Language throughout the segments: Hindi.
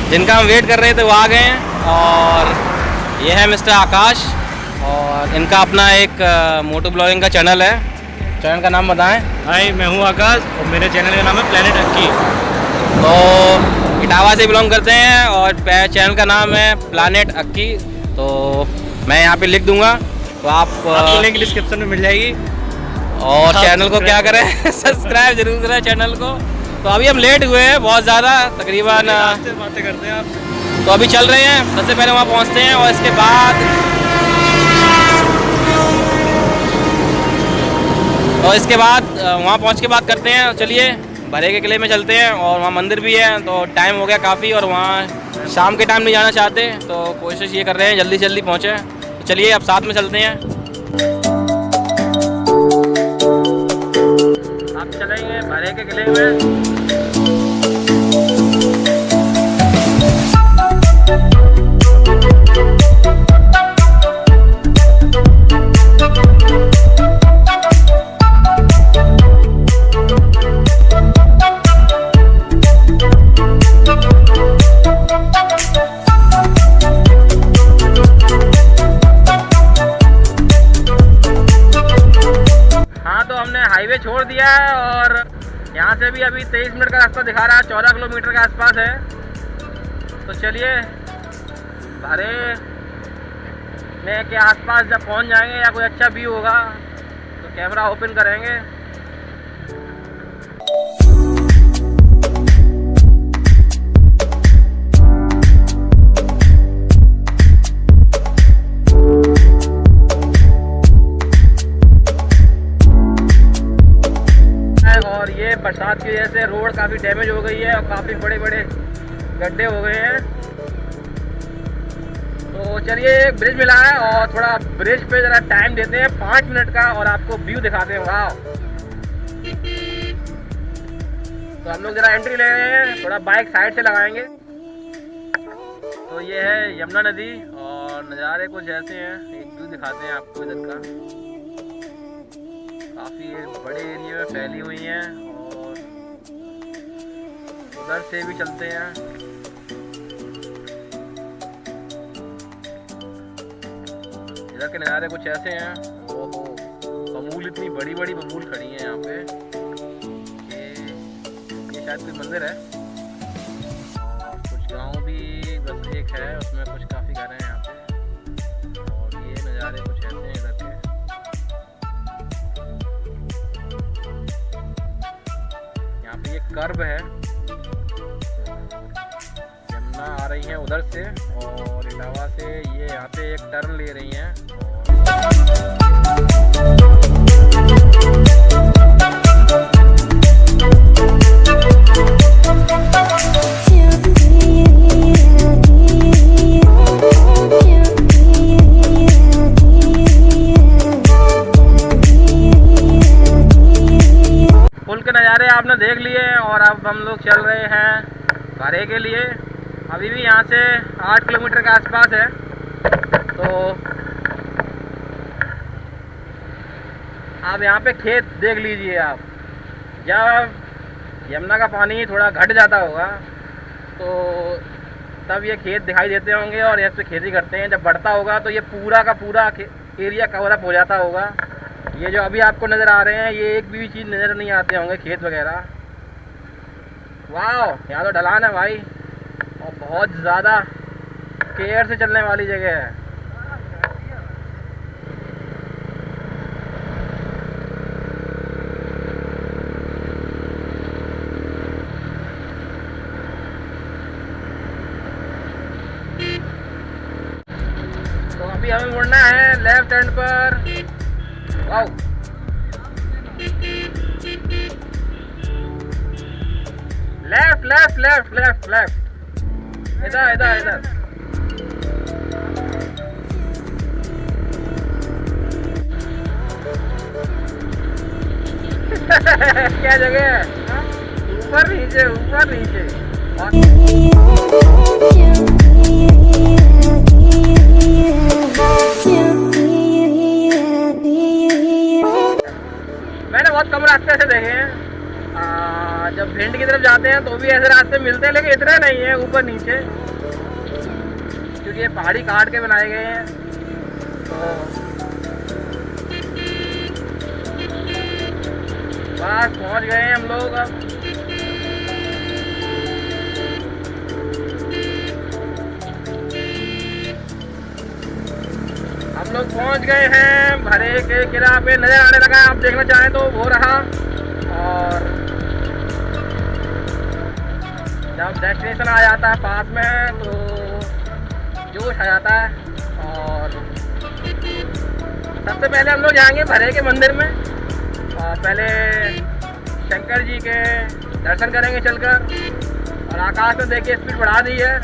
जिनका हम वेट कर रहे थे वो आ गए हैं। और ये है मिस्टर आकाश और इनका अपना एक मोटो ब्लॉगिंग का चैनल है। चैनल का नाम बताएं। हाय, मैं हूँ आकाश और मेरे चैनल का नाम है प्लेनेट अक्की। तो इटावा से बिलोंग करते हैं और चैनल का नाम है प्लेनेट अक्की। तो मैं यहाँ पे लिख दूंगा तो आप लिंक डिस्क्रिप्शन में मिल जाएगी। और चैनल को क्या करें सब्सक्राइब जरूर करें चैनल को। तो अभी हम लेट हुए हैं बहुत ज़्यादा, तकरीबन बातें करते हैं आप। तो अभी चल रहे हैं, सबसे पहले वहाँ पहुँचते हैं और इसके बाद वहाँ पहुँच के बात करते हैं। चलिए भरे के किले में चलते हैं और वहाँ मंदिर भी है। तो टाइम हो गया काफ़ी और वहाँ शाम के टाइम नहीं जाना चाहते, तो कोशिश ये कर रहे हैं जल्दी से जल्दी पहुँचे। तो चलिए अब साथ में चलते हैं। आप चलेंगे भरे के किले में। हाईवे छोड़ दिया है और यहाँ से भी अभी 23 मिनट का रास्ता दिखा रहा है, 14 किलोमीटर के आसपास है। तो चलिए भरे में के आसपास जब पहुँच जाएंगे या कोई अच्छा व्यू होगा तो कैमरा ओपन करेंगे। और ये बरसात की वजह से रोड काफ़ी डैमेज हो गई है और काफ़ी बड़े बड़े गड्ढे हो गए हैं। तो चलिए एक ब्रिज मिला है और थोड़ा ब्रिज पे ज़रा टाइम देते हैं 5 मिनट का और आपको व्यू दिखाते हैं। वाह, तो हम लोग ज़रा एंट्री ले रहे हैं, थोड़ा बाइक साइड से लगाएंगे। तो ये है यमुना नदी और नज़ारे कुछ ऐसे हैं, एक व्यू दिखाते हैं आपको इधर का। काफ़ी बड़े एरिया में फैली हुई हैं और उधर से भी चलते हैं। इधर के नज़ारे कुछ ऐसे हैं। ओहो, बबूल, इतनी बड़ी बड़ी बबूल खड़ी हैं यहाँ पे। ये शायद कोई मंदिर है और कुछ गांव भी बस एक है, उसमें कुछ काफ़ी घर हैं यहाँ पे। और ये नज़ारे कुछ ऐसे हैं इधर के। ये कर्व है, यमुना आ रही है उधर से और इटावा से ये यहाँ पे एक टर्न ले रही हैं। पुल के नज़ारे आपने देख लिए और अब हम लोग चल रहे हैं भरे के लिए। अभी भी यहाँ से 8 किलोमीटर के आसपास है। तो आप यहाँ पे खेत देख लीजिए। आप जब यमुना का पानी थोड़ा घट जाता होगा तो तब ये खेत दिखाई देते होंगे और यहाँ पे खेती करते हैं। जब बढ़ता होगा तो ये पूरा का पूरा एरिया कवर अप हो जाता होगा। ये जो अभी आपको नज़र आ रहे हैं ये एक भी चीज़ नज़र नहीं आते होंगे, खेत वगैरह। वाह, यहाँ तो ढलान है भाई और बहुत ज़्यादा केयर से चलने वाली जगह है। तो अभी हमें मुड़ना है लेफ्ट हैंड पर। वाह, left left left left left, इधर इधर इधर। क्या जगह है, ऊपर नीचे ऊपर नीचे। मैंने बहुत कम रास्ते से देखे हैं। जब भिंड की तरफ जाते हैं तो भी ऐसे रास्ते मिलते हैं, लेकिन इतने नहीं है ऊपर नीचे, क्योंकि ये पहाड़ी काट के बनाए गए हैं। तो बस पहुंच गए हैं हम लोग। अब हम लोग पहुंच गए हैं भरे के किला पे। नजर आने लगा है, आप देखना चाहें तो वो रहा। और जब डेस्टिनेशन आ जाता है पास में तो जोश आ जाता है। और सबसे पहले हम लोग जाएंगे भरे के मंदिर में और पहले शंकर जी के दर्शन करेंगे चलकर। और आकाश में देखिए स्पीड बढ़ा दी है।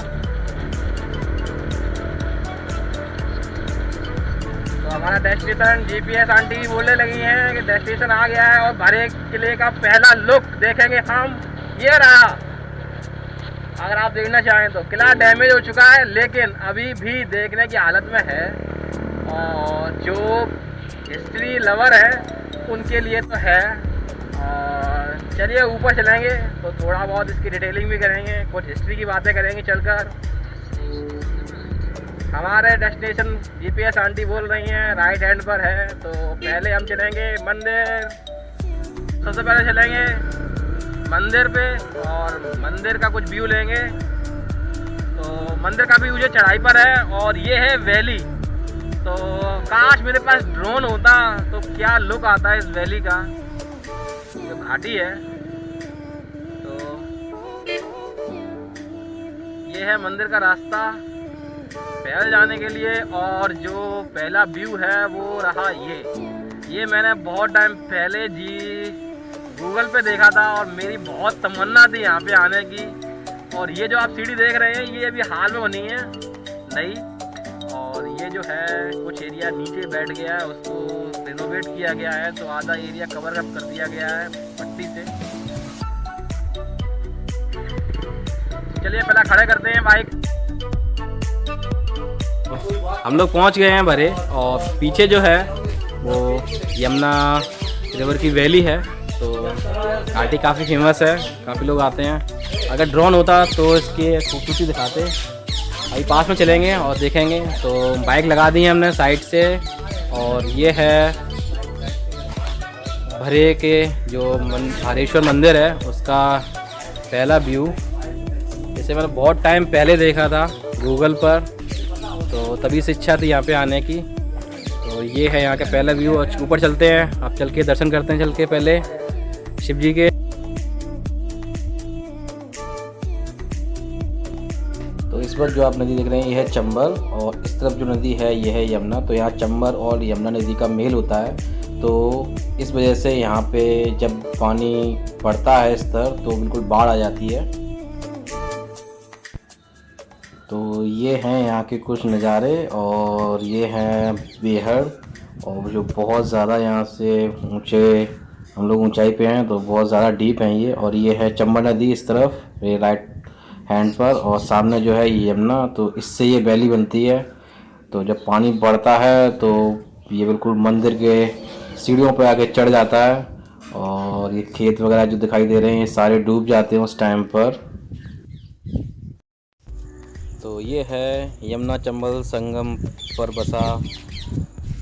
तो हमारा डेस्टिनेशन जीपीएस आंटी भी बोलने लगी हैं कि डेस्टिनेशन आ गया है और भरे किले का पहला लुक देखेंगे हम। ये रहा, अगर आप देखना चाहें तो। किला डैमेज हो चुका है लेकिन अभी भी देखने की हालत में है, और जो हिस्ट्री लवर है उनके लिए तो है। और चलिए ऊपर चलेंगे तो थोड़ा बहुत इसकी डिटेलिंग भी करेंगे, कुछ हिस्ट्री की बातें करेंगे चलकर। हमारे डेस्टिनेशन जीपीएस आंटी बोल रही हैं राइट हैंड पर है, तो पहले हम चलेंगे मंदिर। सबसे पहले चलेंगे मंदिर पे और मंदिर का कुछ व्यू लेंगे। तो मंदिर का व्यू जो चढ़ाई पर है और ये है वैली। तो काश मेरे पास ड्रोन होता तो क्या लुक आता है इस वैली का। जो घाटी है, तो ये है मंदिर का रास्ता पैदल जाने के लिए। और जो पहला व्यू है वो रहा ये मैंने बहुत टाइम पहले गूगल पे देखा था और मेरी बहुत तमन्ना थी यहाँ पे आने की। और ये जो आप सीढ़ी देख रहे हैं ये अभी हाल में बनी है नई। और ये जो है कुछ एरिया नीचे बैठ गया है, उसको रिनोवेट किया गया है, तो आधा एरिया कवर अप कर दिया गया है पट्टी से। चलिए पहले खड़े करते हैं बाइक। हम लोग पहुंच गए हैं भरे और पीछे जो है वो यमुना रिवर की वैली है। तो घाटी काफ़ी फेमस है, काफ़ी लोग आते हैं। अगर ड्रोन होता तो इसकी खूबसूरती दिखाते। अभी पास में चलेंगे और देखेंगे। तो बाइक लगा दी है हमने साइड से। और ये है भरे के जो भारेश्वर मंदिर है उसका पहला व्यू। जैसे मैंने बहुत टाइम पहले देखा था गूगल पर, तो तभी से इच्छा थी यहाँ पे आने की। तो ये है यहाँ का पहला व्यू। ऊपर चलते हैं, आप चल के दर्शन करते हैं चल के पहले शिव जी के। तो इस वक्त जो आप नदी देख रहे हैं ये है चंबल, और इस तरफ जो नदी है ये है यमुना। तो यहाँ चंबल और यमुना नदी का मेल होता है, तो इस वजह से यहाँ पे जब पानी बढ़ता है इस तरफ तो बिल्कुल बाढ़ आ जाती है। तो ये हैं यहाँ के कुछ नज़ारे। और ये हैं बेहड़, और जो बहुत ज़्यादा यहाँ से ऊंचे, हम लोग ऊंचाई पे हैं तो बहुत ज़्यादा डीप हैं ये। और ये है चंबल नदी इस तरफ, ये राइट हैंड पर, और सामने जो है यमुना। तो इससे ये वैली बनती है। तो जब पानी बढ़ता है तो ये बिल्कुल मंदिर के सीढ़ियों पर आके चढ़ जाता है। और ये खेत वगैरह जो दिखाई दे रहे हैं ये सारे डूब जाते हैं उस टाइम पर। तो ये है यमुना चंबल संगम पर बसा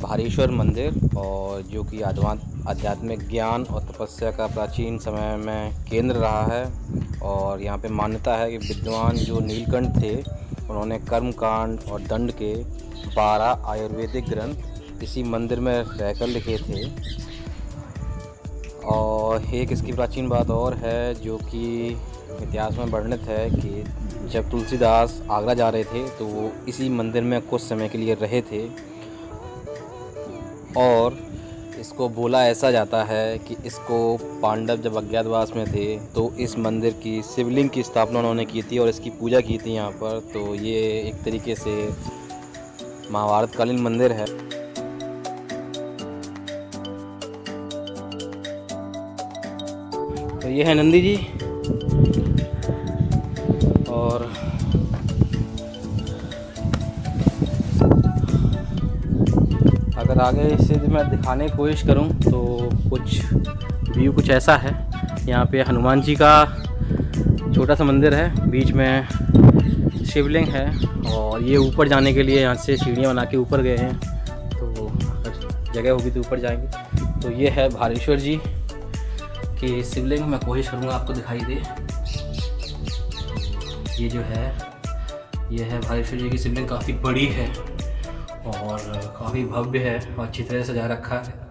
भारेश्वर मंदिर, और जो कि आध्यात्मिक ज्ञान और तपस्या का प्राचीन समय में केंद्र रहा है। और यहाँ पे मान्यता है कि विद्वान जो नीलकंठ थे उन्होंने कर्मकांड और दंड के 12 आयुर्वेदिक ग्रंथ इसी मंदिर में रहकर लिखे थे। और एक इसकी प्राचीन बात और है जो कि इतिहास में वर्णित है कि जब तुलसीदास आगरा जा रहे थे तो वो इसी मंदिर में कुछ समय के लिए रहे थे। और इसको बोला ऐसा जाता है कि इसको पांडव जब अज्ञातवास में थे तो इस मंदिर की शिवलिंग की स्थापना उन्होंने की थी और इसकी पूजा की थी यहाँ पर। तो ये एक तरीके से महाभारत कालीन मंदिर है। तो ये है नंदी जी। और अगर आगे इसे मैं दिखाने की कोशिश करूं तो कुछ व्यू कुछ ऐसा है। यहाँ पे हनुमान जी का छोटा सा मंदिर है, बीच में शिवलिंग है और ये ऊपर जाने के लिए यहाँ से सीढ़ियाँ बना के ऊपर गए हैं, तो अगर जगह होगी तो ऊपर जाएंगे। तो ये है भालेश्वर जी की शिवलिंग, मैं कोशिश करूँगा आपको दिखाई दे। ये जो है ये है भालेश्वर जी की शिवलिंग, काफ़ी बड़ी है और काफ़ी भव्य है और अच्छी तरह से सजा रखा है।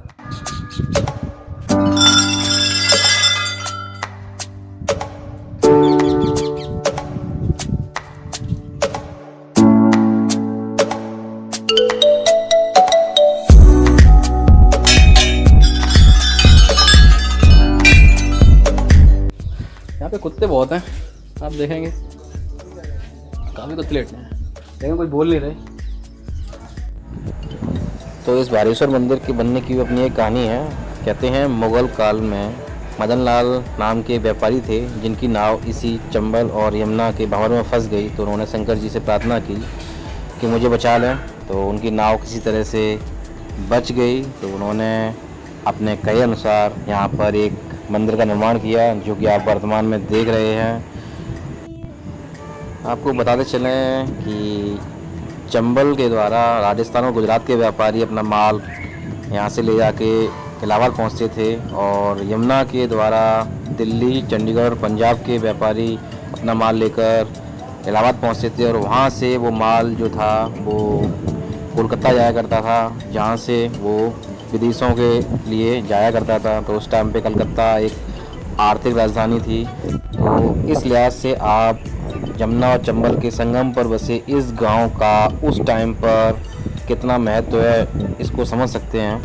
यहाँ पे कुत्ते बहुत हैं, आप देखेंगे काफ़ी कुत्ते लेटे हैं, लेकिन कोई बोल नहीं रहे। तो इस भालेश्वर मंदिर के बनने की भी अपनी एक कहानी है। कहते हैं मुग़ल काल में मदन लाल नाम के व्यापारी थे, जिनकी नाव इसी चंबल और यमुना के भंवर में फंस गई। तो उन्होंने शंकर जी से प्रार्थना की कि मुझे बचा लें। तो उनकी नाव किसी तरह से बच गई। तो उन्होंने अपने कहे अनुसार यहाँ पर एक मंदिर का निर्माण किया, जो कि आप वर्तमान में देख रहे हैं। आपको बताते चलें कि चंबल के द्वारा राजस्थान और गुजरात के व्यापारी अपना माल यहाँ से ले जाके इलाहाबाद पहुँचते थे, और यमुना के द्वारा दिल्ली, चंडीगढ़ और पंजाब के व्यापारी अपना माल लेकर इलाहाबाद पहुँचते थे, और वहाँ से वो माल जो था वो कोलकाता जाया करता था, जहाँ से वो विदेशों के लिए जाया करता था। तो उस टाइम पे कलकत्ता एक आर्थिक राजधानी थी। तो इस लिहाज से आप यमुना और चंबल के संगम पर बसे इस गांव का उस टाइम पर कितना महत्व है, इसको समझ सकते हैं।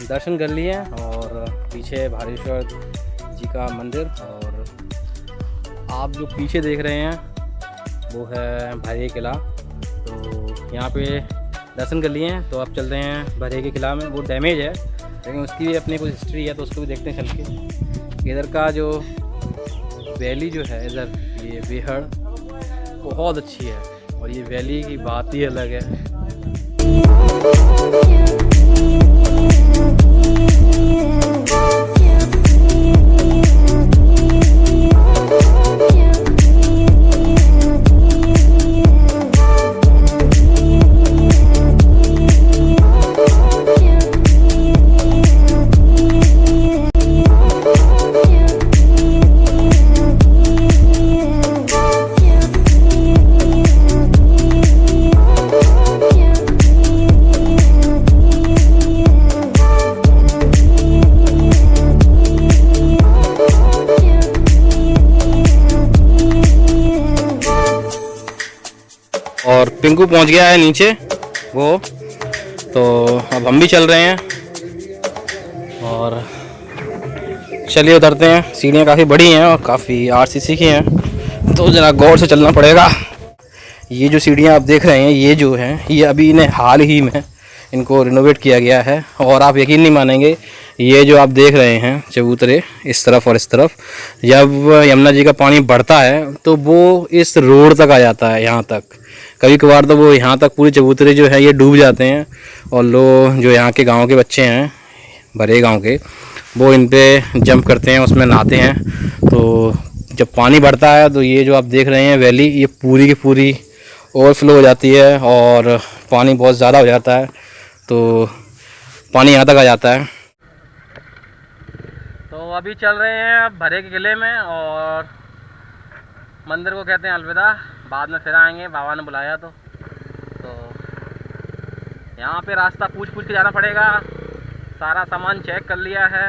दर्शन कर लिए और पीछे भालेश्वर जी का मंदिर, और आप जो पीछे देख रहे हैं वो है भरे किला। तो यहाँ पे दर्शन कर लिए हैं, तो अब चलते हैं भरे के किला में। वो डैमेज है लेकिन उसकी भी अपनी कुछ हिस्ट्री है, तो उसको भी देखते हैं चल के। इधर का जो वैली जो है इधर, ये बेहड़ बहुत अच्छी है, और ये वैली की बात ही अलग है। और पिंकू पहुंच गया है नीचे वो, तो अब हम भी चल रहे हैं और चलिए उतरते हैं। सीढ़ियाँ काफ़ी बड़ी हैं और काफ़ी आरसीसी की हैं, तो ज़रा गौर से चलना पड़ेगा। ये जो सीढ़ियाँ आप देख रहे हैं, ये जो हैं, ये अभी इन्हें हाल ही में इनको रिनोवेट किया गया है। और आप यकीन नहीं मानेंगे, ये जो आप देख रहे हैं चबूतरे इस तरफ और इस तरफ, जब यमुना जी का पानी बढ़ता है तो वो इस रोड तक आ जाता है, यहाँ तक। कभी कभार तो वो यहाँ तक पूरे चबूतरे जो है ये डूब जाते हैं, और लोग जो यहाँ के गांव के बच्चे हैं, भरे गांव के, वो इन पे जंप करते हैं, उसमें नहाते हैं। तो जब पानी बढ़ता है तो ये जो आप देख रहे हैं वैली, ये पूरी की पूरी ओवरफ्लो हो जाती है और पानी बहुत ज़्यादा हो जाता है, तो पानी यहाँ तक आ जाता है। तो अभी चल रहे हैं भरे के किले में, और मंदिर को कहते हैं अलविदा, बाद में फिर आएंगे, बाबा ने बुलाया तो यहाँ पे रास्ता पूछ के जाना पड़ेगा। सारा सामान चेक कर लिया है।